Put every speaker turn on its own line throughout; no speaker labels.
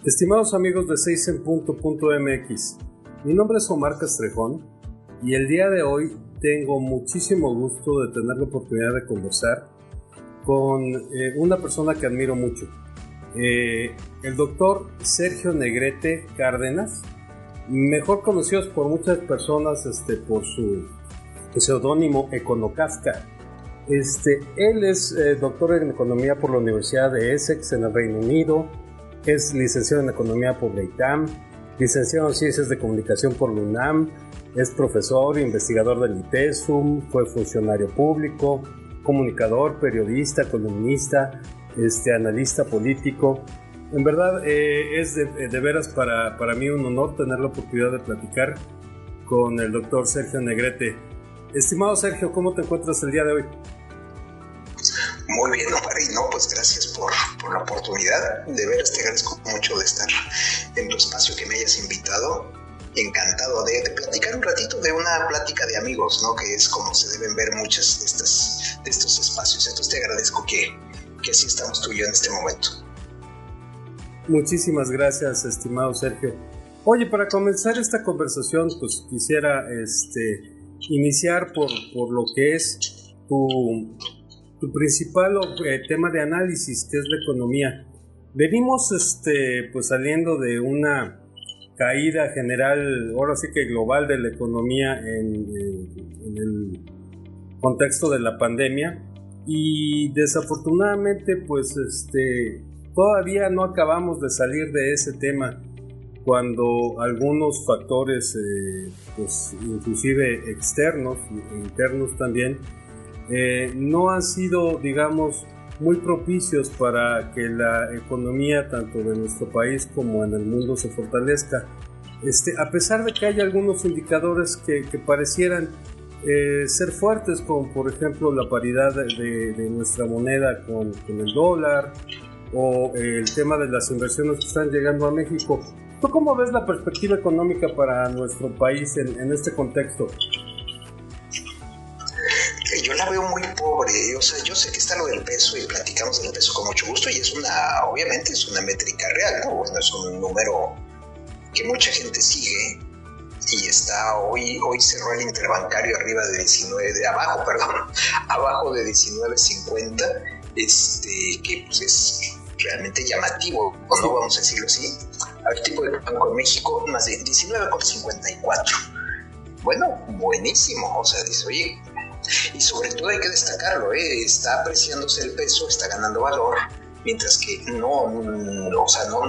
Estimados amigos de 6enpunto.mx, mi nombre es Omar Castrejón y el día de hoy tengo muchísimo gusto de tener la oportunidad de conversar con una persona que admiro mucho, el doctor Sergio Negrete Cárdenas, mejor conocido por muchas personas por su seudónimo Econocasca. Él es doctor en Economía por la Universidad de Essex en el Reino Unido, es licenciado en Economía por la ITAM, licenciado en Ciencias de Comunicación por la UNAM, es profesor e investigador del ITESUM, fue funcionario público, comunicador, periodista, columnista, analista político. En verdad es de veras para mí un honor tener la oportunidad de platicar con el doctor Sergio Negrete. Estimado Sergio, ¿cómo te encuentras el día de hoy?
Muy bien, Omar, y pues gracias por la oportunidad. De veras te agradezco mucho de estar en tu espacio, que me hayas invitado. Encantado de platicar un ratito, de una plática de amigos, ¿no? Que es como se deben ver muchas de estos espacios. Entonces te agradezco que así estamos tú y yo en este momento.
Muchísimas gracias, estimado Sergio. Oye, para comenzar esta conversación, pues quisiera iniciar por lo que es tu principal tema de análisis, que es la economía. Venimos pues saliendo de una caída general, ahora sí que global, de la economía en el contexto de la pandemia, y desafortunadamente pues todavía no acabamos de salir de ese tema, cuando algunos factores pues inclusive externos e internos también no han sido, digamos, muy propicios para que la economía tanto de nuestro país como en el mundo se fortalezca. A pesar de que hay algunos indicadores que parecieran ser fuertes, como por ejemplo la paridad de nuestra moneda con el dólar, o el tema de las inversiones que están llegando a México. ¿Tú cómo ves la perspectiva económica para nuestro país en este contexto?
Yo la veo muy pobre. O sea, yo sé que está lo del peso y platicamos del peso con mucho gusto, y obviamente es una métrica real, ¿no? Bueno, es un número que mucha gente sigue, y hoy cerró el interbancario abajo de 19.50, que pues es realmente llamativo, ¿no? Vamos a decirlo así. A ver, tipo de Banco de México, más de 19.54. Bueno, buenísimo. O sea, dice, oye, y sobre todo hay que destacarlo, está apreciándose el peso, está ganando valor, mientras que no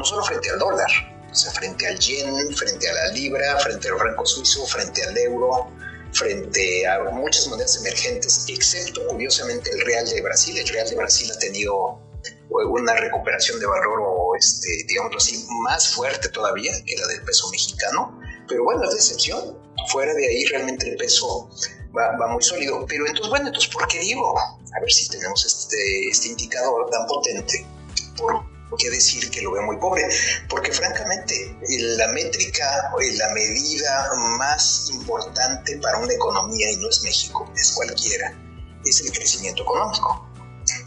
solo frente al dólar, o sea, frente al yen, frente a la libra, frente al franco suizo, frente al euro, frente a muchas monedas emergentes, excepto curiosamente el real de Brasil. El real de Brasil ha tenido una recuperación de valor, digámoslo así, más fuerte todavía que la del peso mexicano, pero bueno, es de excepción. Fuera de ahí realmente el peso va muy sólido. Pero entonces, ¿por qué digo? A ver si tenemos este indicador tan potente. ¿Por qué decir que lo veo muy pobre? Porque francamente la métrica, la medida más importante para una economía, y no es México, es cualquiera, es el crecimiento económico.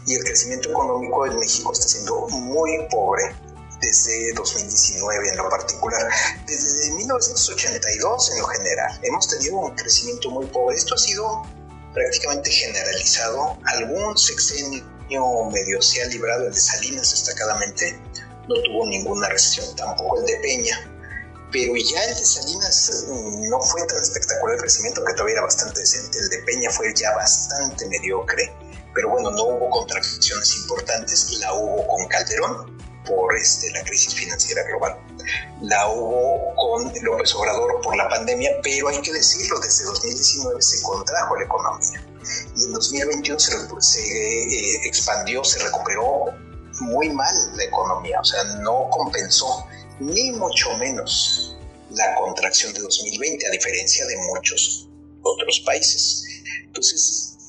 Y el crecimiento económico en México está siendo muy pobre desde 2019 en lo particular. Desde 1982 en lo general hemos tenido un crecimiento muy pobre. Esto ha sido prácticamente generalizado. Algún sexenio medio se ha librado, el de Salinas destacadamente no tuvo ninguna recesión, tampoco el de Peña, pero ya el de Salinas no fue tan espectacular el crecimiento, que todavía era bastante decente. El de Peña fue ya bastante mediocre, pero bueno, no hubo contracciones importantes. La hubo con Calderón por la crisis financiera global, la hubo con López Obrador por la pandemia, pero hay que decirlo, desde 2019 se contrajo la economía, y en 2021 se expandió, se recuperó muy mal la economía. O sea, no compensó ni mucho menos la contracción de 2020, a diferencia de muchos otros países. Entonces,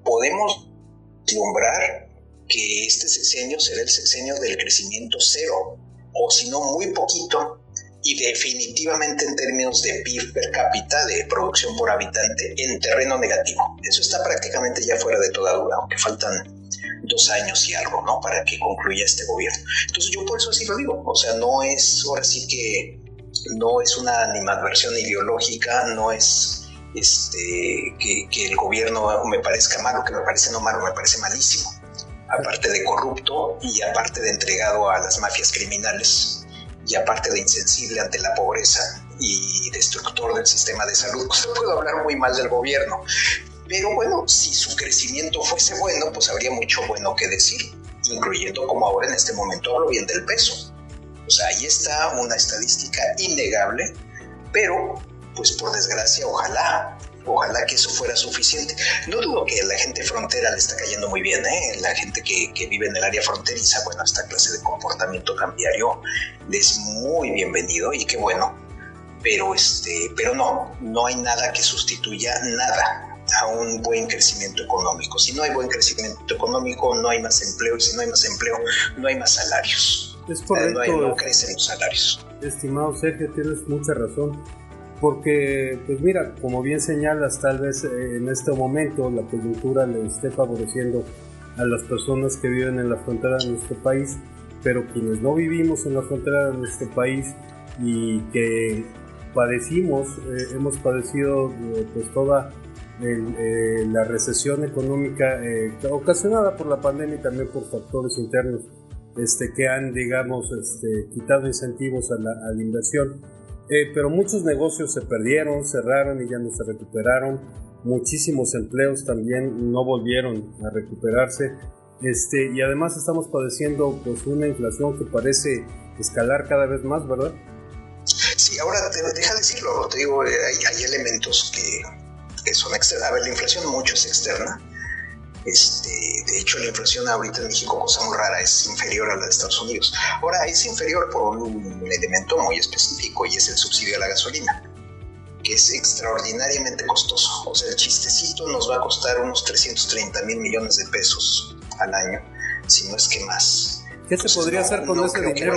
podemos vislumbrar que este sexenio será el sexenio del crecimiento cero, o si no muy poquito, y definitivamente en términos de PIB per cápita, de producción por habitante, en terreno negativo. Eso está prácticamente ya fuera de toda duda, aunque faltan 2 años y algo, ¿no? Para que concluya este gobierno. Entonces yo por eso así lo digo, o sea, no es, ahora sí que no es una animadversión ideológica, no es que el gobierno me parezca malo, que me parece no malo, me parece malísimo, aparte de corrupto y aparte de entregado a las mafias criminales y aparte de insensible ante la pobreza y destructor del sistema de salud. Pues puedo hablar muy mal del gobierno, pero bueno, si su crecimiento fuese bueno, pues habría mucho bueno que decir, incluyendo como ahora en este momento hablo bien del peso. O sea, ahí está una estadística innegable, pero pues por desgracia, ojalá que eso fuera suficiente. No dudo que a la gente frontera le está cayendo muy bien, la gente que vive en el área fronteriza, bueno, esta clase de comportamiento cambiario es muy bienvenido y qué bueno, pero no hay nada que sustituya nada a un buen crecimiento económico. Si no hay buen crecimiento económico, no hay más empleo, y si no hay más empleo, no hay más salarios.
Es correcto.
No crecen los salarios.
Estimado Sergio, tienes mucha razón. Porque, pues mira, como bien señalas, tal vez en este momento la coyuntura le esté favoreciendo a las personas que viven en la frontera de nuestro país, pero quienes no vivimos en la frontera de nuestro país y que hemos padecido pues toda la recesión económica ocasionada por la pandemia y también por factores internos que han, digamos, quitado incentivos a la inversión. Pero muchos negocios se perdieron, cerraron y ya no se recuperaron. Muchísimos empleos también no volvieron a recuperarse. Y además estamos padeciendo pues una inflación que parece escalar cada vez más, ¿verdad?
Sí, ahora deja decirlo, te digo, hay elementos que son externos. A ver, la inflación mucho es externa. De hecho, la inflación ahorita en México, cosa muy rara, es inferior a la de Estados Unidos. Ahora, es inferior por un elemento muy específico y es el subsidio a la gasolina, que es extraordinariamente costoso. O sea, el chistecito nos va a costar unos 330,000 millones de pesos al año, si no es que más.
¿Qué se podría hacer con ese dinero?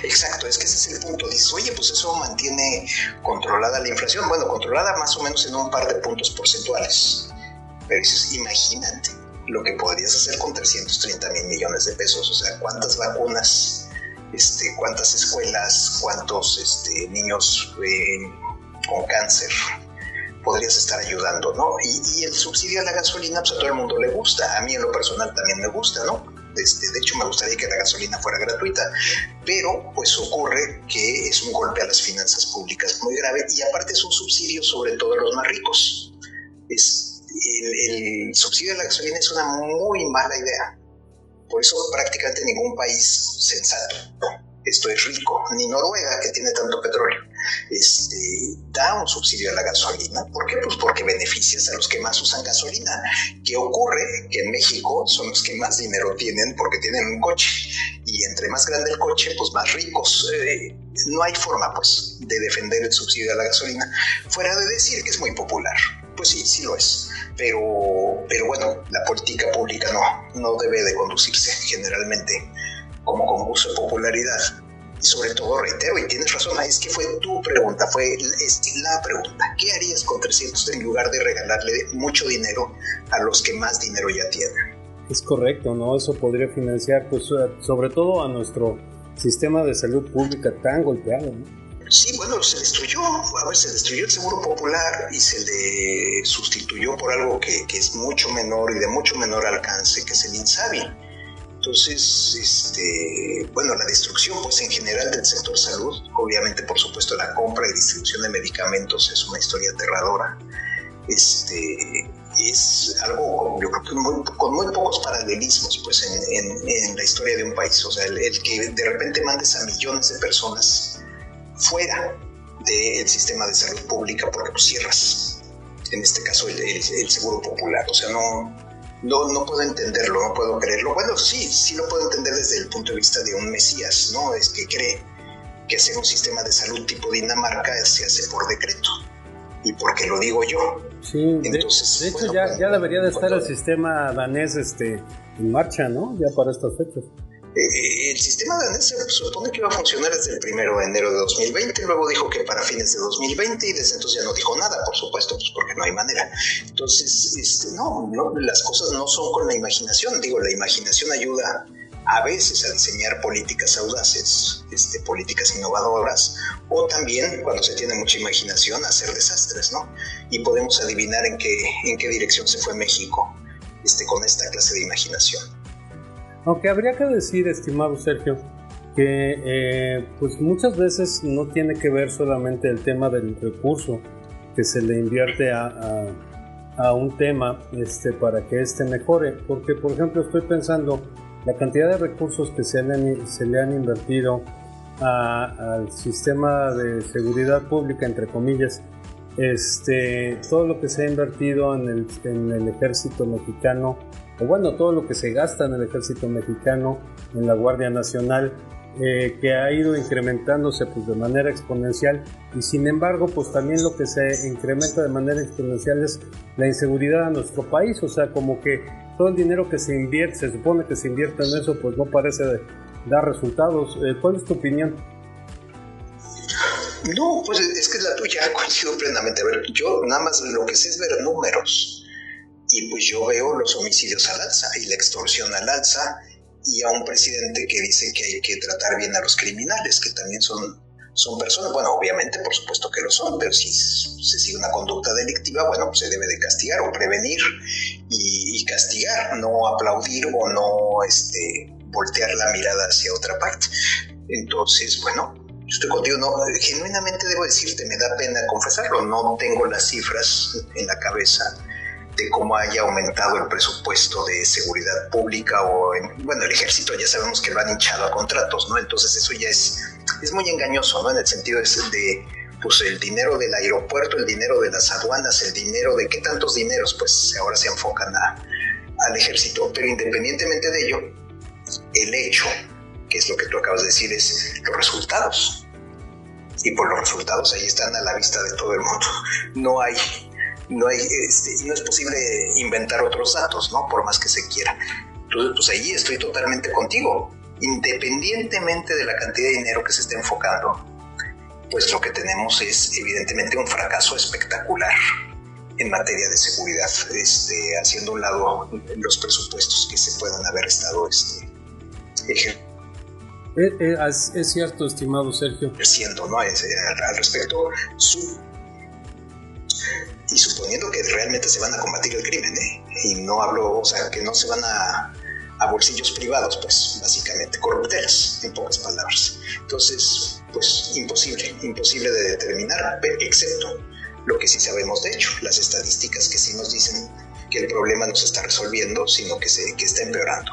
Exacto, es que ese es el punto. Dices, oye, pues eso mantiene controlada la inflación. Bueno, controlada más o menos en un par de puntos porcentuales. Pero dices, imagínate lo que podrías hacer con 330,000 millones de pesos. O sea, cuántas vacunas, cuántas escuelas, cuántos niños con cáncer podrías estar ayudando, ¿no? Y el subsidio a la gasolina, pues a todo el mundo le gusta. A mí en lo personal también me gusta, ¿no? De hecho, me gustaría que la gasolina fuera gratuita, pero pues ocurre que es un golpe a las finanzas públicas muy grave y aparte es un subsidio sobre todo a los más ricos. El subsidio a la gasolina es una muy mala idea. Por eso prácticamente ningún país sensato, esto es rico, ni Noruega, que tiene tanto petróleo, da un subsidio a la gasolina. ¿Por qué? Pues porque beneficias a los que más usan gasolina. ¿Qué ocurre? Que en México son los que más dinero tienen porque tienen un coche. Y entre más grande el coche, pues más ricos. No hay forma, pues, de defender el subsidio a la gasolina, fuera de decir que es muy popular. Pues sí lo es. Pero bueno, la política pública no debe de conducirse generalmente como concurso de popularidad. Y sobre todo, reitero, y tienes razón, es que fue tu pregunta, fue la pregunta. ¿Qué harías con 300 en lugar de regalarle mucho dinero a los que más dinero ya tienen?
Es correcto, ¿no? Eso podría financiar, pues, sobre todo a nuestro sistema de salud pública tan golpeado, ¿no?
Sí, bueno, se destruyó el Seguro Popular y se le sustituyó por algo que es mucho menor y de mucho menor alcance, que es el INSABI. Entonces, bueno, la destrucción, pues en general del sector salud, obviamente, por supuesto, la compra y distribución de medicamentos es una historia aterradora. Es algo, yo creo que con muy pocos paralelismos, pues, en la historia de un país. O sea, el que de repente mandes a millones de personas fuera del sistema de salud pública porque pues cierras, en este caso, el Seguro Popular. O sea, no puedo entenderlo, no puedo creerlo. Bueno, sí lo puedo entender desde el punto de vista de un mesías, ¿no? Es que cree que hacer un sistema de salud tipo Dinamarca se hace por decreto y porque lo digo yo.
Sí, entonces, de hecho bueno, ya debería de estar el sistema danés en marcha, ¿no? Ya para estas fechas.
El sistema danés se supone que iba a funcionar desde el 1 de enero de 2020, luego dijo que para fines de 2020 y desde entonces ya no dijo nada, por supuesto, pues porque no hay manera. Entonces, no, las cosas no son con la imaginación. Digo, la imaginación ayuda a veces a diseñar políticas audaces, políticas innovadoras, o también, cuando se tiene mucha imaginación, a hacer desastres, ¿no? Y podemos adivinar en qué dirección se fue México con esta clase de imaginación.
Aunque habría que decir, estimado Sergio, que pues muchas veces no tiene que ver solamente el tema del recurso que se le invierte a un tema para que mejore, porque por ejemplo estoy pensando la cantidad de recursos que se le han invertido al sistema de seguridad pública, entre comillas, todo lo que se ha invertido en el ejército mexicano, o bueno, todo lo que se gasta en el ejército mexicano, en la Guardia Nacional, que ha ido incrementándose pues de manera exponencial, y sin embargo pues también lo que se incrementa de manera exponencial es la inseguridad en nuestro país. O sea, como que todo el dinero que se invierte, se supone que se invierte en eso, pues no parece dar resultados. ¿Cuál es tu opinión?
No, pues es que es la tuya, coincido plenamente. A ver, yo nada más lo que sé es ver números, y pues yo veo los homicidios al alza y la extorsión al alza, y a un presidente que dice que hay que tratar bien a los criminales, que también son personas. Bueno, obviamente, por supuesto que lo son, pero si se sigue una conducta delictiva, bueno, pues se debe de castigar o prevenir y castigar, no aplaudir o no voltear la mirada hacia otra parte. Entonces, bueno, yo estoy contigo. No, genuinamente debo decirte, me da pena confesarlo, no tengo las cifras en la cabeza de cómo haya aumentado el presupuesto de seguridad pública bueno, el ejército ya sabemos que lo han hinchado a contratos, ¿no? Entonces eso ya es muy engañoso, ¿no? En el sentido de pues el dinero del aeropuerto, el dinero de las aduanas, el dinero de qué tantos dineros, pues ahora se enfocan al ejército. Pero independientemente de ello, el hecho, que es lo que tú acabas de decir, es los resultados. Y por los resultados ahí están a la vista de todo el mundo. No es posible inventar otros datos, ¿no? Por más que se quiera. Entonces, pues ahí estoy totalmente contigo. Independientemente de la cantidad de dinero que se esté enfocando, pues lo que tenemos es evidentemente un fracaso espectacular en materia de seguridad, haciendo a un lado los presupuestos que se puedan haber estado
es cierto, estimado Sergio.
Siendo, ¿no? Al respecto, y suponiendo que realmente se van a combatir el crimen, y no hablo, o sea, que no se van a bolsillos privados, pues básicamente corruptelas, en pocas palabras. Entonces, pues imposible de determinar, excepto lo que sí sabemos de hecho, las estadísticas que sí nos dicen que el problema no se está resolviendo, sino que está empeorando.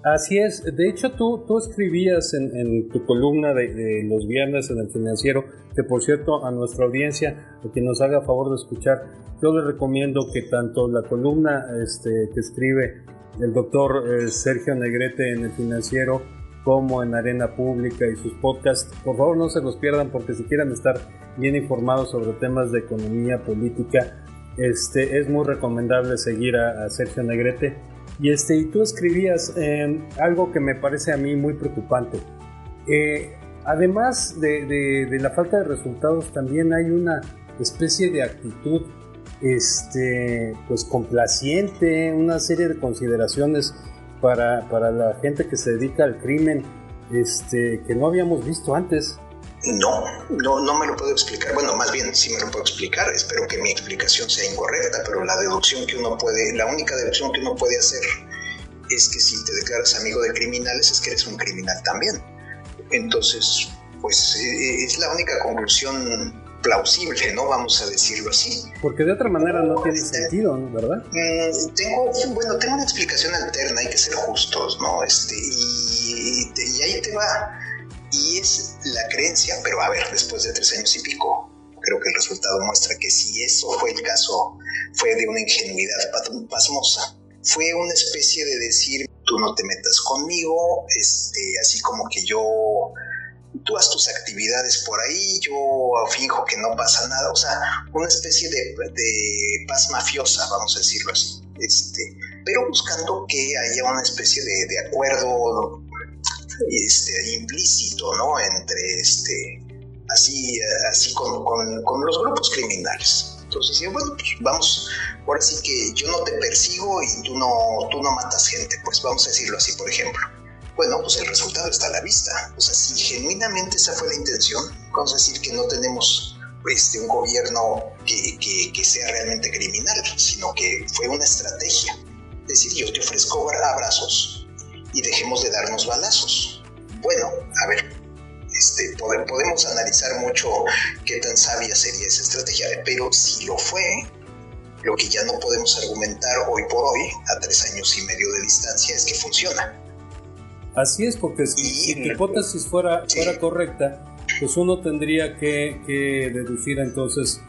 Así es. De hecho, tú escribías en tu columna de los viernes en El Financiero, que por cierto a nuestra audiencia, a quien nos haga favor de escuchar, yo les recomiendo que tanto la columna que escribe el doctor Sergio Negrete en El Financiero, como en Arena Pública y sus podcasts, por favor no se los pierdan, porque si quieren estar bien informados sobre temas de economía, política, es muy recomendable seguir a Sergio Negrete. Y tú escribías algo que me parece a mí muy preocupante. Además de la falta de resultados, también hay una especie de actitud pues complaciente, una serie de consideraciones para la gente que se dedica al crimen, que no habíamos visto antes.
No me lo puedo explicar. Bueno, más bien sí me lo puedo explicar. Espero que mi explicación sea incorrecta, pero la única deducción que uno puede hacer es que si te declaras amigo de criminales es que eres un criminal también. Entonces, pues es la única conclusión plausible, ¿no? Vamos a decirlo así.
Porque de otra manera no tiene sentido, ¿no? ¿Verdad?
Tengo una explicación alterna, hay que ser justos, ¿no? Y ahí te va. Y es la creencia, pero a ver, después de 3 años y pico, creo que el resultado muestra que si eso fue el caso, fue de una ingenuidad pasmosa. Fue una especie de decir, tú no te metas conmigo, así como que tú haz tus actividades por ahí, yo finjo que no pasa nada, o sea, una especie de paz mafiosa, vamos a decirlo así, pero buscando que haya una especie de acuerdo implícito, ¿no? Entre así con los grupos criminales. Entonces, bueno, pues vamos, ahora sí que yo no te persigo y tú no matas gente, pues vamos a decirlo así, por ejemplo. Bueno, pues el resultado está a la vista. O sea, si genuinamente esa fue la intención, vamos a decir que no tenemos un gobierno que sea realmente criminal, sino que fue una estrategia. Es decir, yo te ofrezco abrazos y dejemos de darnos balazos. Bueno, a ver, podemos analizar mucho qué tan sabia sería esa estrategia, pero si lo fue, lo que ya no podemos argumentar hoy por hoy, a 3 años y medio de distancia, es que funciona.
Así es, porque si tu hipótesis fuera correcta, pues uno tendría que deducir entonces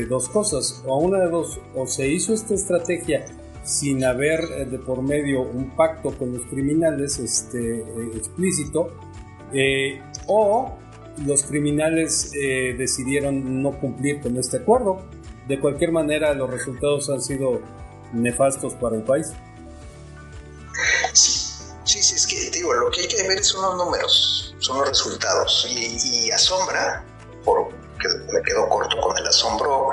dos cosas, o una de dos: o se hizo esta estrategia sin haber de por medio un pacto con los criminales explícito, o los criminales decidieron no cumplir con este acuerdo. De cualquier manera, los resultados han sido nefastos para el país.
Sí, es que digo, lo que hay que ver son los números, son los resultados, y asombra, porque me quedo corto con el asombro,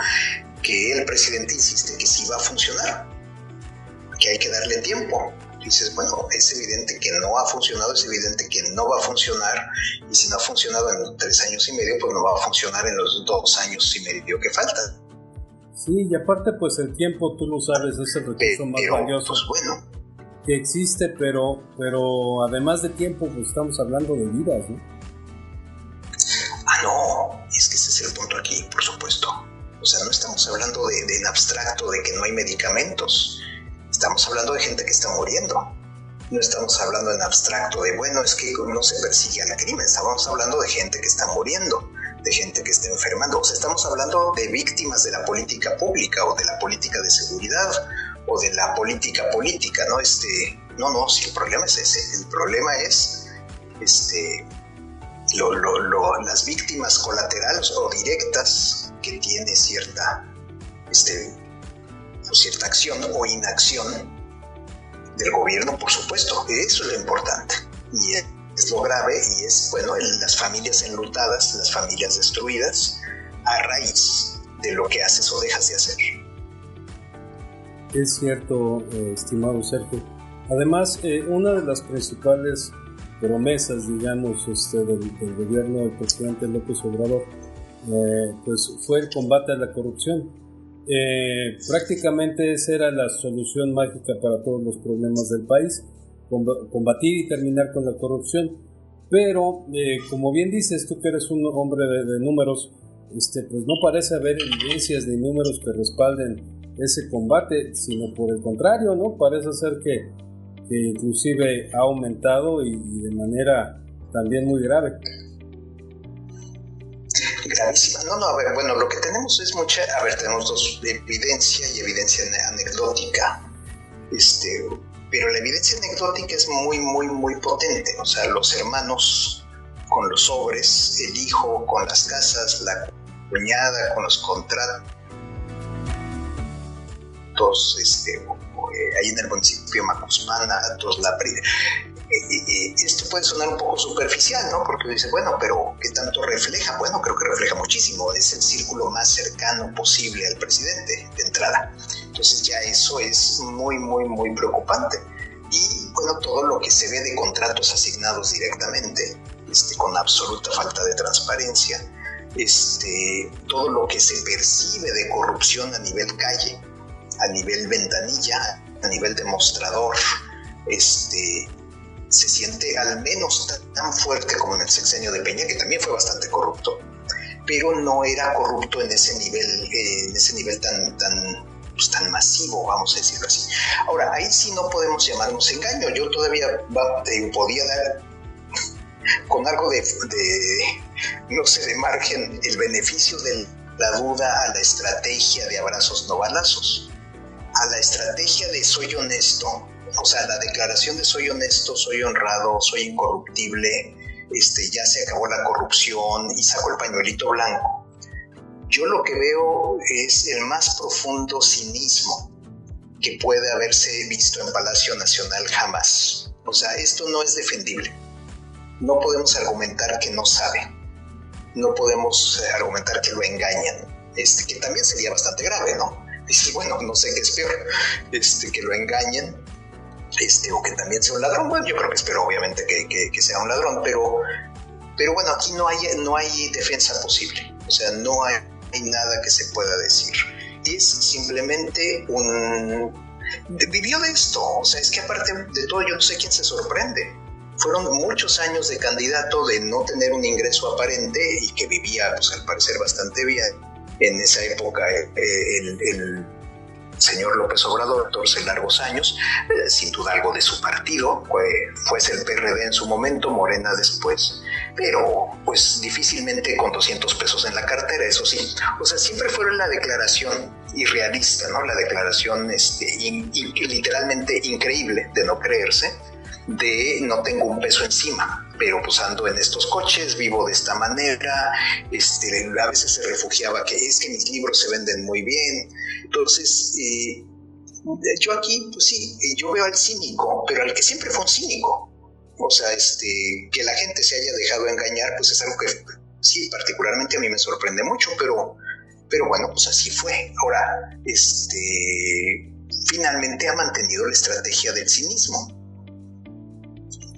que el presidente insiste que sí va a funcionar, que hay que darle tiempo. Dices, bueno, es evidente que no ha funcionado, es evidente que no va a funcionar, y si no ha funcionado en 3 años y medio, pues no va a funcionar en los 2 años y medio que faltan.
Sí, y aparte, pues el tiempo, tú lo sabes, es el recurso más valioso.
Pues bueno,
que existe, pero además de tiempo, pues estamos hablando de vidas, ¿no?
No, es que ese es el punto aquí, por supuesto. O sea, no estamos hablando de en abstracto de que no hay medicamentos. Estamos hablando de gente que está muriendo. No estamos hablando en abstracto de, bueno, es que no se persigue al crimen. Estamos hablando de gente que está muriendo, de gente que está enfermando. O sea, estamos hablando de víctimas de la política pública o de la política de seguridad o de la política, ¿no? No, si el problema es ese. El problema es las víctimas colaterales o directas que tiene cierta acción o inacción del gobierno, por supuesto. Eso es lo importante y es lo grave, y es, bueno, las familias enlutadas, las familias destruidas a raíz de lo que haces o dejas de hacer.
Es cierto, estimado Sergio. Además, una de las principales promesas, digamos, del gobierno del presidente López Obrador, pues fue el combate a la corrupción. Prácticamente esa era la solución mágica para todos los problemas del país: combatir y terminar con la corrupción. Pero, como bien dices, tú que eres un hombre de números, pues no parece haber evidencias ni números que respalden ese combate, sino por el contrario, ¿no? Parece ser que inclusive ha aumentado y de manera también muy grave.
Gravísima. No, a ver, bueno, lo que tenemos es tenemos dos: evidencia y evidencia anecdótica. Pero la evidencia anecdótica es muy, muy, muy potente. O sea, los hermanos con los sobres, el hijo con las casas, la cuñada con los contratos, ahí en el municipio de Macuspana, esto puede sonar un poco superficial, ¿no? Porque dice, bueno, pero ¿qué tanto refleja? Bueno, creo que refleja muchísimo. Es el círculo más cercano posible al presidente, de entrada. Entonces ya eso es muy, muy, muy preocupante. Y bueno, todo lo que se ve de contratos asignados directamente, con absoluta falta de transparencia, todo lo que se percibe de corrupción a nivel calle, a nivel ventanilla, a nivel demostrador, se siente al menos tan fuerte como en el sexenio de Peña, que también fue bastante corrupto, pero no era corrupto en ese nivel tan masivo, vamos a decirlo así. Ahora, ahí sí no podemos llamarnos engaño. Yo todavía podía dar con algo de margen el beneficio de la duda a la estrategia de abrazos no balazos, a la estrategia de soy honesto, o sea, la declaración de soy honesto, soy honrado, soy incorruptible, ya se acabó la corrupción y saco el pañuelito blanco. Yo lo que veo es el más profundo cinismo que puede haberse visto en Palacio Nacional jamás. O sea, esto no es defendible. no podemos argumentar que no sabe, no podemos argumentar que lo engañan, que también sería bastante grave, ¿no? Dices, bueno, no sé qué es peor, que lo engañen, o que también sea un ladrón. Bueno, yo creo que espero obviamente que sea un ladrón, pero bueno, aquí no hay defensa posible, o sea, no hay nada que se pueda decir. Es simplemente vivió de esto, o sea, es que aparte de todo yo no sé quién se sorprende. Fueron muchos años de candidato, de no tener un ingreso aparente y que vivía, pues al parecer, bastante bien. En esa época el señor López Obrador, 14 largos años, sin duda algo de su partido, fuese el PRD en su momento, Morena después, pero pues difícilmente con 200 pesos en la cartera, eso sí. O sea, siempre fue la declaración irrealista, ¿no? La declaración literalmente increíble de no creerse, de no tengo un peso encima, pero pues ando en estos coches, vivo de esta manera, a veces se refugiaba que es que mis libros se venden muy bien. Entonces, yo aquí, pues sí, yo veo al cínico, pero al que siempre fue un cínico. O sea, que la gente se haya dejado engañar, pues es algo que sí, particularmente a mí me sorprende mucho, pero bueno, pues así fue. Ahora, finalmente ha mantenido la estrategia del cinismo.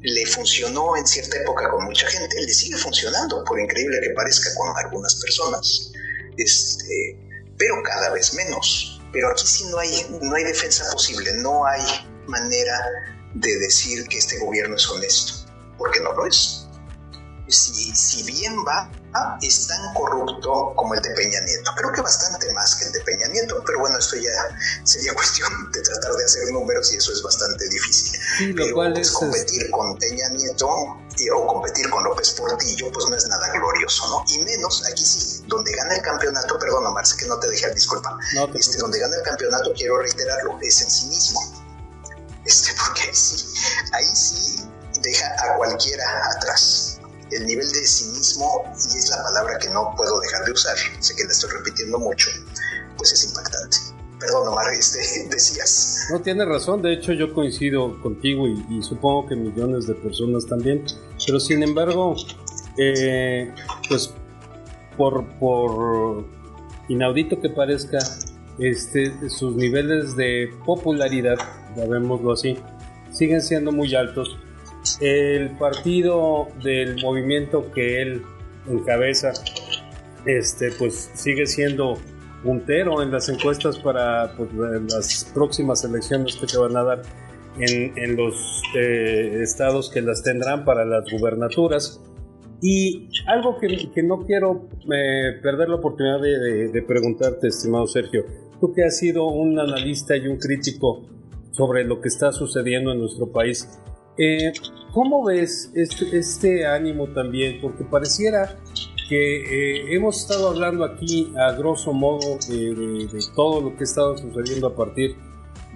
Le funcionó en cierta época con mucha gente, le sigue funcionando, por increíble que parezca, con algunas personas, pero cada vez menos. Pero aquí sí no hay defensa posible, no hay manera de decir que este gobierno es honesto, porque no lo es. Si bien va, es tan corrupto como el de Peña Nieto. Creo que bastante más que el de Peña Nieto, pero bueno, esto ya sería cuestión de tratar de hacer números y eso es bastante difícil.
Sí,
pero pues, competir con Peña Nieto o competir con López Portillo, pues no es nada glorioso, ¿no? Y menos aquí sí, donde gana el campeonato, perdón Omar, sé que no te dejé, disculpa, donde gana el campeonato, quiero reiterarlo, es en sí mismo. Porque ahí sí deja a cualquiera atrás. El nivel de cinismo, y es la palabra que no puedo dejar de usar, sé que la estoy repitiendo mucho, pues es impactante. Perdón, Omar, decías.
No, tienes razón, de hecho yo coincido contigo y supongo que millones de personas también, pero sin embargo, pues por inaudito que parezca, sus niveles de popularidad, llamémoslo así, siguen siendo muy altos. El partido del movimiento que él encabeza, pues sigue siendo puntero en las encuestas para pues, las próximas elecciones que se van a dar en los estados que las tendrán para las gubernaturas. Y algo que no quiero perder la oportunidad de preguntarte, estimado Sergio, tú que has sido un analista y un crítico sobre lo que está sucediendo en nuestro país, ¿cómo ves este ánimo también? Porque pareciera que hemos estado hablando aquí a grosso modo de todo lo que ha estado sucediendo a partir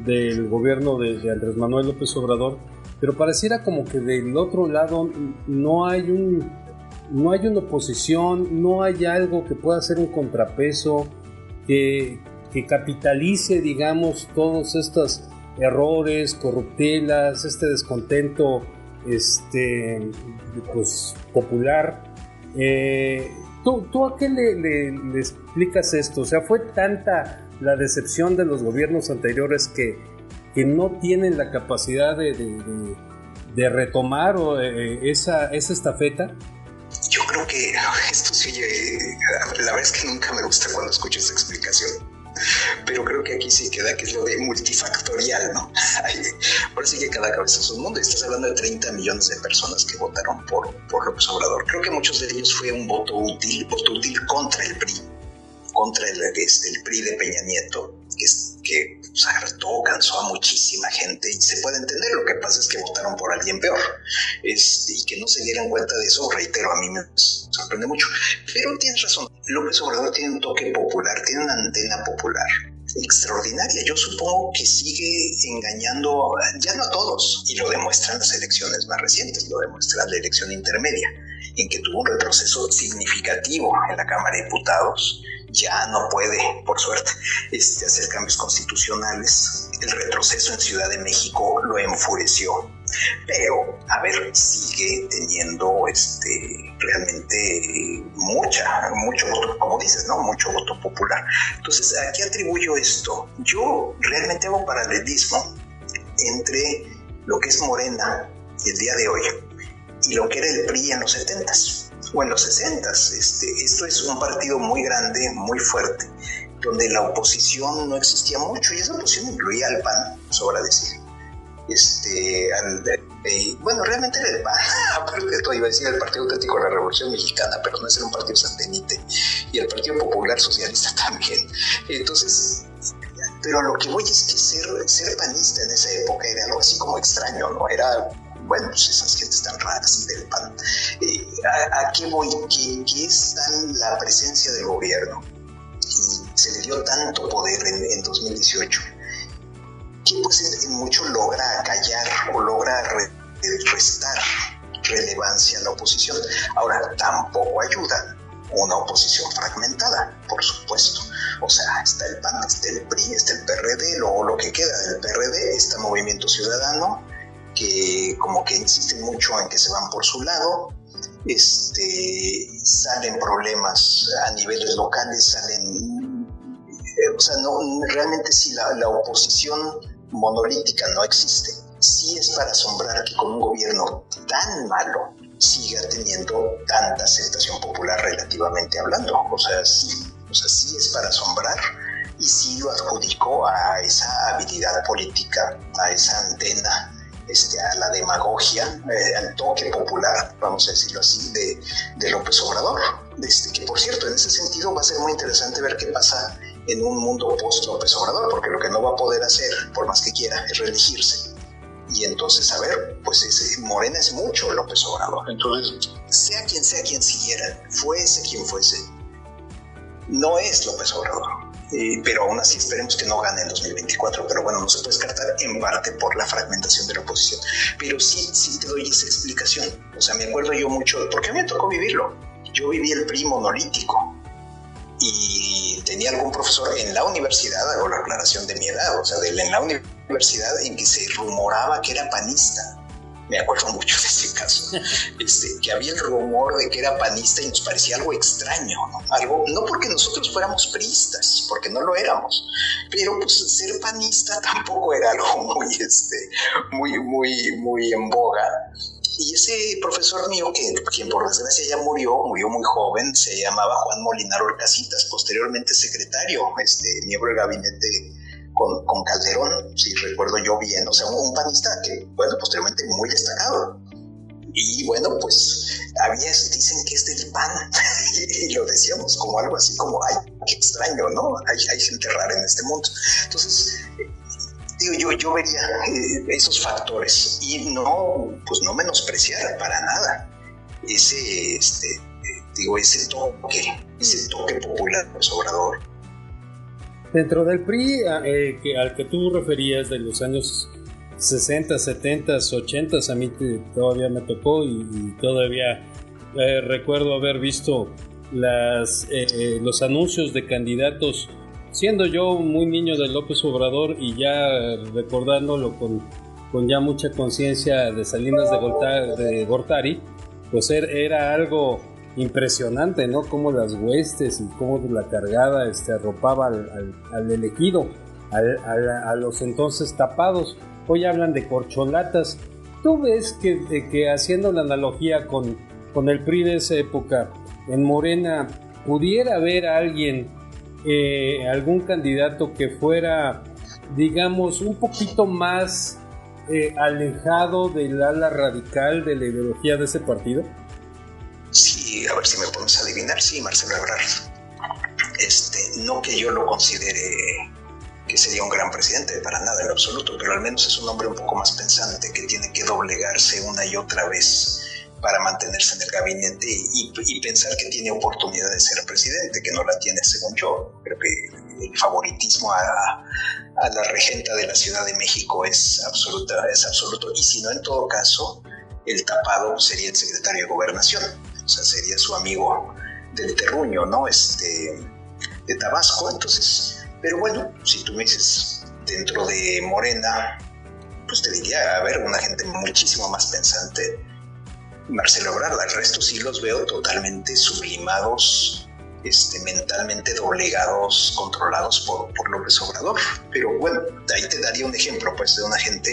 del gobierno de Andrés Manuel López Obrador, pero pareciera como que del otro lado no hay una oposición, no hay algo que pueda ser un contrapeso, que capitalice, digamos, todos estos errores, corruptelas, este descontento pues, popular. ¿Tú a qué le explicas esto? O sea, ¿fue tanta la decepción de los gobiernos anteriores que no tienen la capacidad de retomar esa estafeta?
Yo creo que esto sí, la verdad es que nunca me gusta cuando escucho esta explicación, pero creo que aquí sí queda que es lo de multifactorial, ¿no? Ahora sí que cada cabeza es un mundo. Estás hablando de 30 millones de personas que votaron por López Obrador. Creo que muchos de ellos fue un voto útil contra el PRI, contra el PRI de Peña Nieto, que pues, hartó, cansó a muchísima gente, y se puede entender. Lo que pasa es que votaron por alguien peor, y que no se dieran cuenta de eso, reitero, a mí me sorprende mucho. Pero tienes razón, López Obrador tiene un toque popular, tiene una antena popular extraordinaria. Yo supongo que sigue engañando, ya no a todos, y lo demuestran las elecciones más recientes, lo demuestra la elección intermedia, en que tuvo un retroceso significativo en la Cámara de Diputados. Ya no puede, por suerte, hacer cambios constitucionales. El retroceso en Ciudad de México lo enfureció Pero, a ver, sigue teniendo realmente mucho voto, como dices, ¿no? Mucho voto popular. Entonces, ¿a qué atribuyo esto? Yo realmente hago paralelismo entre lo que es Morena el día de hoy y lo que era el PRI en los 70s o en los 60s. Esto es un partido muy grande, muy fuerte, donde la oposición no existía mucho, y esa oposición incluía al PAN, sobra decir. Bueno, realmente era el PAN, aparte de todo, iba a decir el Partido Auténtico de la Revolución Mexicana, pero no es un partido satélite, y el Partido Popular Socialista también. Entonces, pero lo que voy es que ser panista en esa época era algo así como extraño, ¿no? Era, bueno, pues esas gentes tan raras del PAN. ¿A qué voy? Que es tal la presencia del gobierno y se le dio tanto poder en 2018 que pues en mucho logra callar o logra restar relevancia a la oposición. Ahora, tampoco ayuda una oposición fragmentada, por supuesto. O sea, está el PAN, está el PRI, está el PRD, luego lo que queda del PRD está Movimiento Ciudadano, que como que insisten mucho en que se van por su lado. Salen problemas a niveles locales, o sea, no, realmente sí la oposición monolítica no existe. Sí es para asombrar que con un gobierno tan malo siga teniendo tanta aceptación popular relativamente hablando. O sea, sí es para asombrar, y sí lo adjudicó a esa habilidad política, a esa antena, a la demagogia, al toque popular, vamos a decirlo así, de López Obrador. Que por cierto, en ese sentido va a ser muy interesante ver qué pasa en un mundo post-López Obrador, porque lo que no va a poder hacer, por más que quiera, es reelegirse. Y entonces, a ver, pues Morena es mucho López Obrador. Entonces, sea quien siguiera, fuese quien fuese, no es López Obrador. Pero aún así esperemos que no gane en 2024, pero bueno, no se puede descartar en parte por la fragmentación de la oposición. Pero sí te doy esa explicación. O sea, me acuerdo yo mucho, porque a mí me tocó vivirlo. Yo viví el PRI monolítico y tenía algún profesor en la universidad, hago la aclaración de mi edad, o sea, en la universidad en que se rumoraba que era panista. Me acuerdo mucho de ese caso, que había el rumor de que era panista y nos parecía algo extraño, ¿no? Algo, no porque nosotros fuéramos priistas, porque no lo éramos, pero pues ser panista tampoco era algo muy en boga. Y ese profesor mío, quien por desgracia ya murió muy joven, se llamaba Juan Molinar Orcasitas, posteriormente secretario, miembro del gabinete con Calderón, si recuerdo yo bien, o sea, un panista que, bueno, posteriormente muy destacado. Y bueno, pues dicen que es del PAN, y lo decíamos como algo así como, ay, qué extraño, ¿no? Hay gente rara en este mundo. Entonces, yo vería esos factores y no menospreciar para nada ese toque popular por Obrador.
Dentro del PRI al que tú referías de los años 60, 70, 80, a mí todavía me tocó y todavía recuerdo haber visto los anuncios de candidatos, siendo yo muy niño de López Obrador y ya recordándolo con ya mucha conciencia de Salinas de Gortari, pues era algo impresionante, ¿no? Cómo las huestes y cómo la cargada arropaba al elegido, a los entonces tapados. Hoy hablan de corcholatas. ¿Tú ves que haciendo la analogía con el PRI de esa época, en Morena pudiera haber alguien, algún candidato que fuera, digamos, un poquito más alejado del ala radical de la ideología de ese partido?
Sí, a ver si me podemos adivinar. Sí, Marcelo Ebrard. No que yo lo considere que sería un gran presidente, para nada en lo absoluto, pero al menos es un hombre un poco más pensante, que tiene que doblegarse una y otra vez para mantenerse en el gabinete y pensar que tiene oportunidad de ser presidente, que no la tiene según yo. Creo que el favoritismo a la regenta de la Ciudad de México es absoluto, y si no, en todo caso, el tapado sería el secretario de Gobernación, o sea, sería su amigo del terruño, ¿no? De Tabasco. Entonces, pero bueno, si tú me dices dentro de Morena, pues te diría, a ver, una gente muchísimo más pensante, Marcelo Ebrard. El resto sí los veo totalmente sublimados, mentalmente doblegados, controlados por López Obrador. Pero bueno, de ahí te daría un ejemplo, pues, de una gente,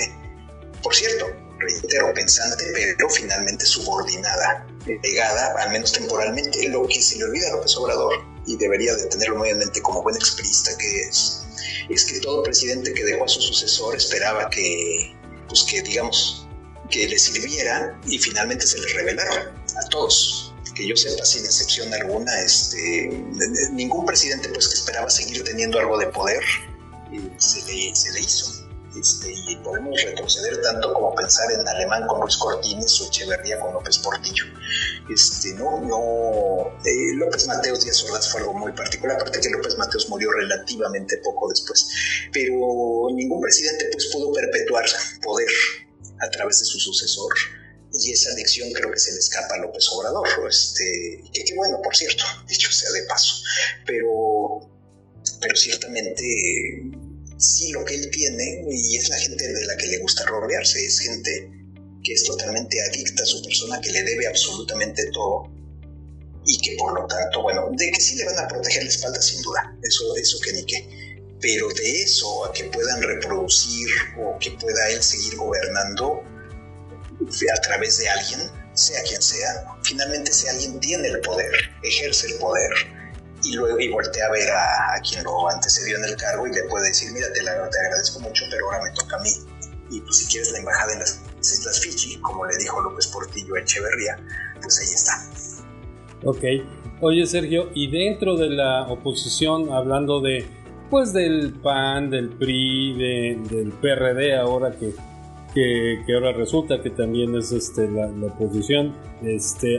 por cierto, reitero, pensante, pero finalmente subordinada, pegada, al menos temporalmente. Lo que se le olvida a López Obrador, y debería de tenerlo muy en mente como buen expriista que es que todo presidente que dejó a su sucesor esperaba que digamos, que le sirviera, y finalmente se les revelaron a todos. Que yo sepa, sin excepción alguna, ningún presidente pues que esperaba seguir teniendo algo de poder se le hizo. Y podemos retroceder tanto como pensar en Alemán con Ruiz Cortines o Echeverría con López Portillo. López Mateos Díaz Ordaz fue algo muy particular, aparte que López Mateos murió relativamente poco después, pero ningún presidente pues pudo perpetuar poder a través de su sucesor, y esa lección creo que se le escapa a López Obrador, que bueno, por cierto, dicho sea de paso, pero ciertamente sí, lo que él tiene, y es la gente de la que le gusta rodearse, es gente que es totalmente adicta a su persona, que le debe absolutamente todo, y que por lo tanto, bueno, de que sí le van a proteger la espalda sin duda, eso que ni qué, pero de eso a que puedan reproducir o que pueda él seguir gobernando a través de alguien, sea quien sea, finalmente ese alguien tiene el poder, ejerce el poder, y luego voltea a ver a quien lo antecedió en el cargo y le puede decir, mira, te agradezco mucho, pero ahora me toca a mí, y pues si quieres la embajada en las Islas Fiji, como le dijo López Portillo a Echeverría, pues ahí está.
Ok. Oye, Sergio, y dentro de la oposición, hablando de, pues, del PAN, del PRI, del PRD, ahora que ahora resulta que también es la oposición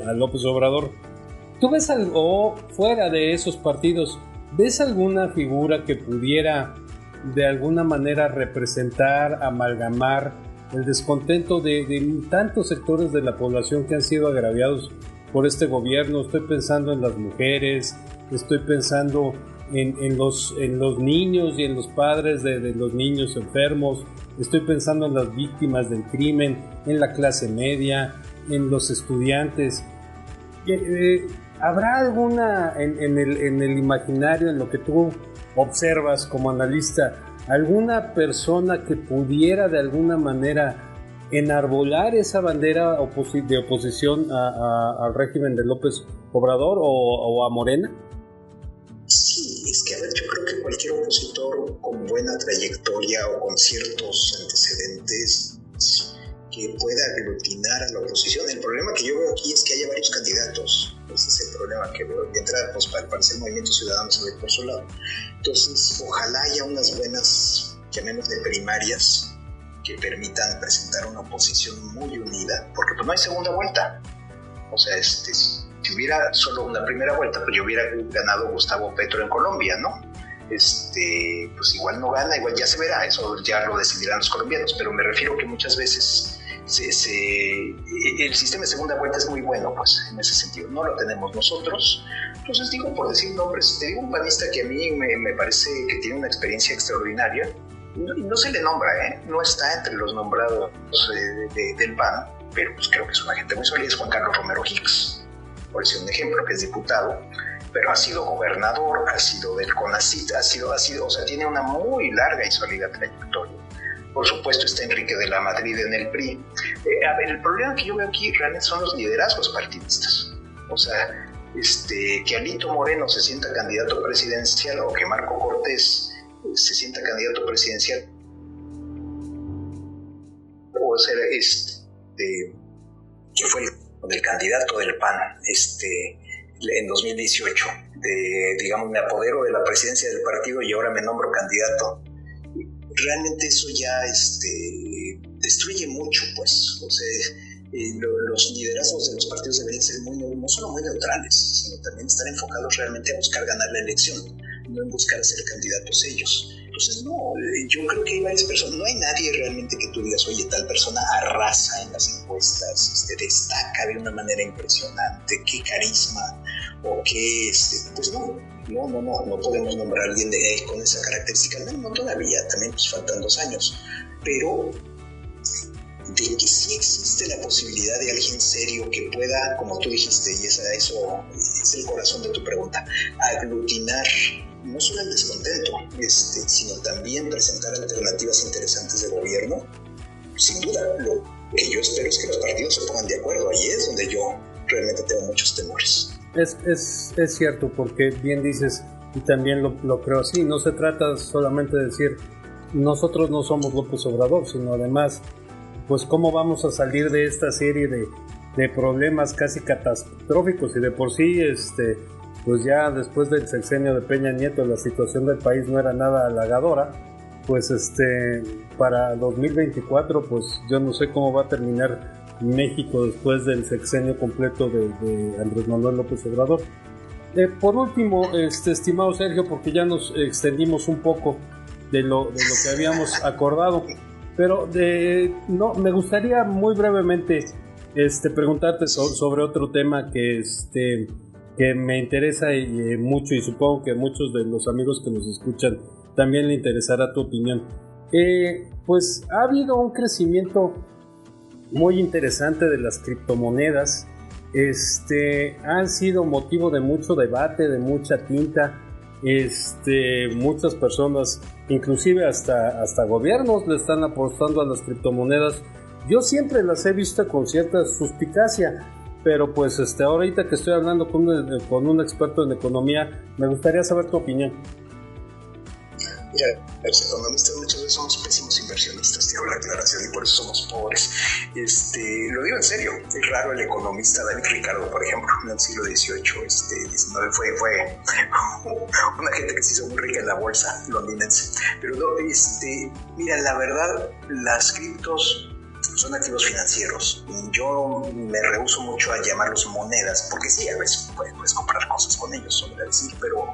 a López Obrador, ¿tú ves algo fuera de esos partidos? ¿Ves alguna figura que pudiera de alguna manera representar, amalgamar el descontento de tantos sectores de la población que han sido agraviados por este gobierno? Estoy pensando en las mujeres, estoy pensando en los niños y en los padres de los niños enfermos, estoy pensando en las víctimas del crimen, en la clase media, en los estudiantes. ¿Habrá alguna en el imaginario, en lo que tú observas como analista, alguna persona que pudiera de alguna manera enarbolar esa bandera de oposición al régimen de López Obrador o a Morena?
Sí, es que a ver, yo creo que cualquier opositor con buena trayectoria o con ciertos antecedentes que pueda aglutinar a la oposición. El problema que yo veo aquí es que haya varios candidatos. Ese es el problema que veo. De entrada, pues para parecer el Movimiento Ciudadano se ve por su lado. Entonces, ojalá haya unas buenas, llamemos de primarias, que permitan presentar una oposición muy unida, porque pues no hay segunda vuelta. O sea, si hubiera solo una primera vuelta, pues yo hubiera ganado Gustavo Petro en Colombia, ¿no? Pues igual no gana, igual ya se verá, eso ya lo decidirán los colombianos, pero me refiero que muchas veces el sistema de segunda vuelta es muy bueno, pues, en ese sentido. No lo tenemos nosotros. Entonces digo, por decir nombres, te digo un panista que a mí me parece que tiene una experiencia extraordinaria, y no se le nombra, no está entre los nombrados del PAN, pero pues creo que es una gente muy sólida, es Juan Carlos Romero Hicks, por decir un ejemplo, que es diputado, pero ha sido gobernador, ha sido del CONACYT, o sea, tiene una muy larga y sólida trayectoria. Por supuesto está Enrique de la Madrid en el PRI. A ver, el problema que yo veo aquí realmente son los liderazgos partidistas. O sea, que Alito Moreno se sienta candidato presidencial o que Marco Cortés se sienta candidato presidencial, o ser que fue el candidato del PAN en 2018, digamos, me apodero de la presidencia del partido y ahora me nombro candidato. Realmente eso ya destruye mucho, pues. O sea, los liderazgos de los partidos deberían ser no solo muy neutrales, sino también estar enfocados realmente a buscar ganar la elección, no en buscar ser candidatos ellos. Entonces, no, yo creo que hay varias personas, no hay nadie realmente que tú digas, oye, tal persona arrasa en las encuestas, destaca de una manera impresionante, qué carisma, o qué, pues no podemos nombrar a alguien con esa característica, no todavía, también pues faltan 2 años, pero de que sí existe la posibilidad de alguien serio que pueda, como tú dijiste, y eso es el corazón de tu pregunta, aglutinar no solo el descontento, sino también presentar alternativas interesantes de gobierno. Sin duda, lo que yo espero es que los partidos se pongan de acuerdo. Ahí es donde yo realmente tengo muchos temores.
Es cierto, porque bien dices, y también lo creo así, no se trata solamente de decir nosotros no somos López Obrador, sino además, pues cómo vamos a salir de esta serie de problemas casi catastróficos, y de por sí pues ya después del sexenio de Peña Nieto la situación del país no era nada halagadora. Pues para 2024 pues yo no sé cómo va a terminar México después del sexenio completo de Andrés Manuel López Obrador. Por último, estimado Sergio, porque ya nos extendimos un poco de lo que habíamos acordado, pero no, me gustaría muy brevemente preguntarte sobre otro tema que me interesa mucho, y supongo que a muchos de los amigos que nos escuchan también le interesará tu opinión. Pues ha habido un crecimiento muy interesante de las criptomonedas. Han sido motivo de mucho debate, de mucha tinta. Muchas personas, inclusive hasta gobiernos, le están apostando a las criptomonedas. Yo siempre las he visto con cierta suspicacia, pero pues ahorita que estoy hablando con un experto en economía, me gustaría saber tu opinión.
Mira, los economistas muchas veces somos pésimos inversionistas, te hago la aclaración, y por eso somos pobres. Lo digo en serio, es raro el economista David Ricardo, por ejemplo, en el siglo XVIII, XIX, fue una gente que se hizo muy rica en la bolsa londinense. Pero no, mira, la verdad, las criptos son activos financieros. Yo me rehúso mucho a llamarlos monedas, porque sí, a veces puedes comprar cosas con ellos, sobre decir, pero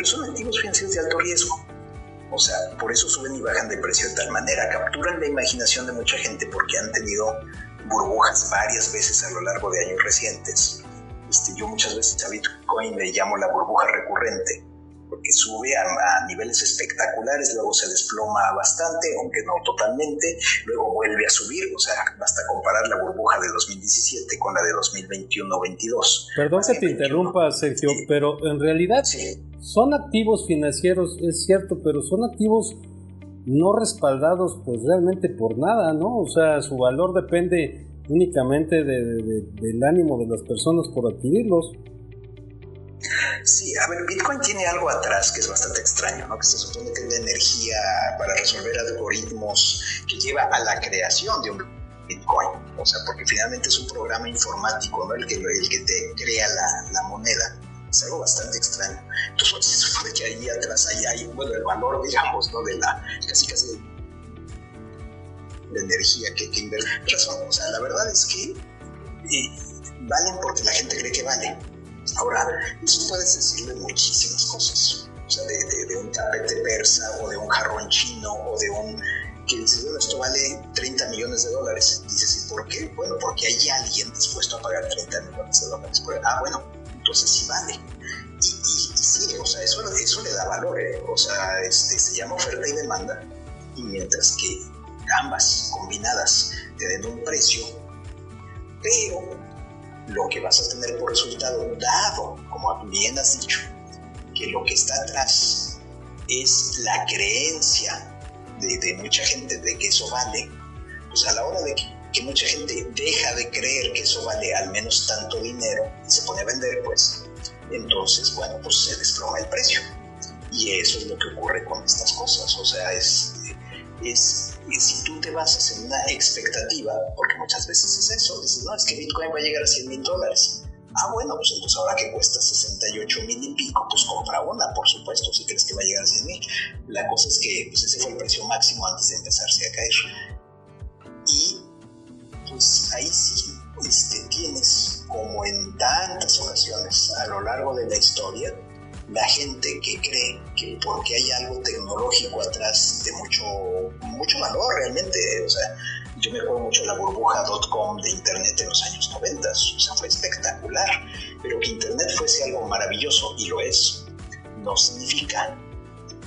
son activos financieros de alto riesgo. O sea, por eso suben y bajan de precio de tal manera. Capturan la imaginación de mucha gente porque han tenido burbujas varias veces a lo largo de años recientes. Yo muchas veces a Bitcoin le llamo la burbuja recurrente, porque sube a niveles espectaculares, luego se desploma bastante, aunque no totalmente, luego vuelve a subir. O sea, basta comparar la burbuja de 2017 con la de 2021-22.
Perdón que te interrumpa, Sergio, pero en realidad son activos financieros, es cierto, pero son activos no respaldados pues realmente por nada, ¿no? O sea, su valor depende únicamente del ánimo de las personas por adquirirlos.
Sí, a ver, Bitcoin tiene algo atrás que es bastante extraño, ¿no? Que se supone que es la energía para resolver algoritmos que lleva a la creación de un Bitcoin. O sea, porque finalmente es un programa informático, ¿no? El que te crea la moneda. Es algo bastante extraño. Entonces, se supone que ahí atrás hay el valor, digamos, ¿no? De la casi de energía que invierte. O sea, la verdad es que valen porque la gente cree que valen. Ahora, eso puedes decirle muchísimas cosas. O sea, de un tapete persa, o de un jarrón chino, o de un... que dices, bueno, esto vale $30 millones. Dices, ¿y por qué? Bueno, porque hay alguien dispuesto a pagar $30 millones. Bueno, entonces sí vale. Y sí, o sea, eso le da valor, ¿eh? O sea, se llama oferta y demanda, y mientras que ambas combinadas te den un precio, pero lo que vas a tener por resultado, dado, como bien has dicho, que lo que está atrás es la creencia de mucha gente de que eso vale, pues a la hora de que mucha gente deja de creer que eso vale al menos tanto dinero y se pone a vender, pues entonces, bueno, pues se desploma el precio. Y eso es lo que ocurre con estas cosas. O sea, si tú te basas en una expectativa, porque muchas veces es eso, dices, no, es que Bitcoin va a llegar a $100,000. Bueno, pues entonces ahora que cuesta 68,000 y pico, pues compra una, por supuesto, si crees que va a llegar a 100,000. La cosa es que pues ese fue el precio máximo antes de empezarse a caer. Y pues ahí sí tienes, como en tantas ocasiones a lo largo de la historia, la gente que cree que porque hay algo tecnológico atrás de mucho valor realmente. O sea, yo me acuerdo mucho de la burbuja .com de internet en los años 90, o sea, fue espectacular, pero que internet fuese algo maravilloso, y lo es, no significa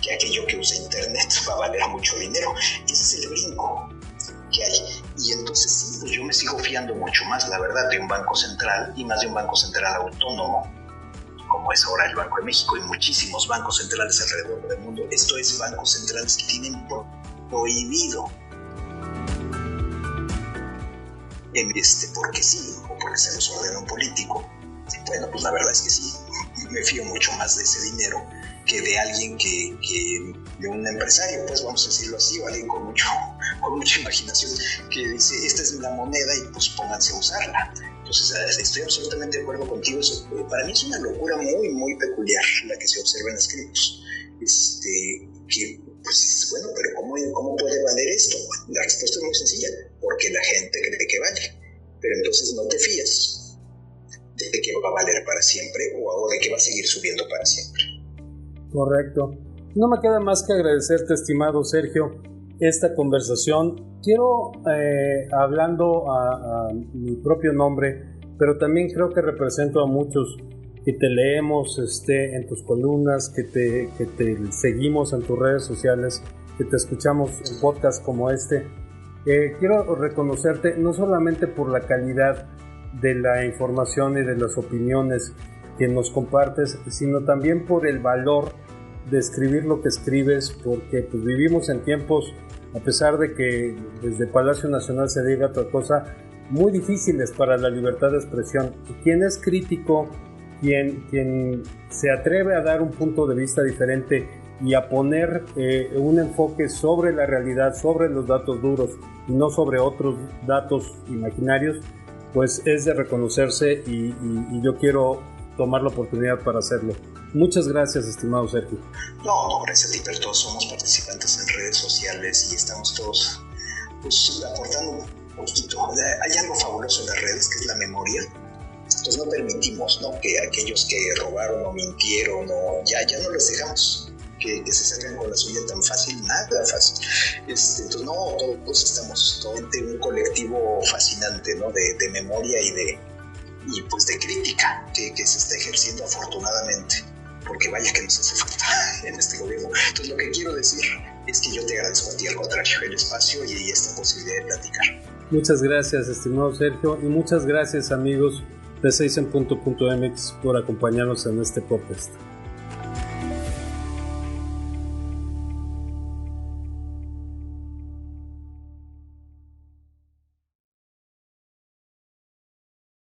que aquello que usa internet va a valer mucho dinero. Ese es el brinco. que hay. Y entonces sí, pues yo me sigo fiando mucho más, la verdad, de un banco central, y más de un banco central autónomo, como es ahora el Banco de México y muchísimos bancos centrales alrededor del mundo. Esto es bancos centrales que tienen prohibido, porque sí, o porque se los ordena un político. Bueno, pues la verdad es que sí, me fío mucho más de ese dinero que de alguien que de un empresario, pues vamos a decirlo así, o alguien con mucha imaginación, que dice, esta es la moneda y pues pónganse a usarla. Entonces, estoy absolutamente de acuerdo contigo. Eso, para mí es una locura muy, muy peculiar la que se observa en las criptos. Que, pues, bueno, pero ¿cómo puede valer esto? La respuesta es muy sencilla, porque la gente cree que vale. Pero entonces no te fías de que va a valer para siempre o de que va a seguir subiendo para siempre.
Correcto. No me queda más que agradecerte, estimado Sergio, esta conversación. Quiero, hablando a mi propio nombre, pero también creo que represento a muchos que te leemos en tus columnas, que te seguimos en tus redes sociales, que te escuchamos en podcasts como este. Quiero reconocerte no solamente por la calidad de la información y de las opiniones que nos compartes, sino también por el valor de escribir lo que escribes, porque pues vivimos en tiempos, a pesar de que desde Palacio Nacional se diga otra cosa, muy difíciles para la libertad de expresión. Y quien es crítico, quien se atreve a dar un punto de vista diferente y a poner un enfoque sobre la realidad, sobre los datos duros y no sobre otros datos imaginarios, pues es de reconocerse y yo quiero tomar la oportunidad para hacerlo. Muchas gracias, estimado Sergio.
No, gracias a ti, pero todos somos participantes en redes sociales y estamos todos pues, aportando un poquito. Hay algo fabuloso en las redes que es la memoria. Entonces no permitimos, ¿no?, que aquellos que robaron o mintieron ya no les dejamos que se salgan con la suya tan fácil, nada fácil. Entonces no, todos estamos en un colectivo fascinante, ¿no?, de memoria y pues de crítica que se está ejerciendo afortunadamente, porque vaya que nos hace falta en este gobierno. Entonces lo que quiero decir es que yo te agradezco a ti, al contrario, el espacio y esta posibilidad de platicar.
Muchas gracias, estimado Sergio, y muchas gracias, amigos de 6en.mx, por acompañarnos en este podcast.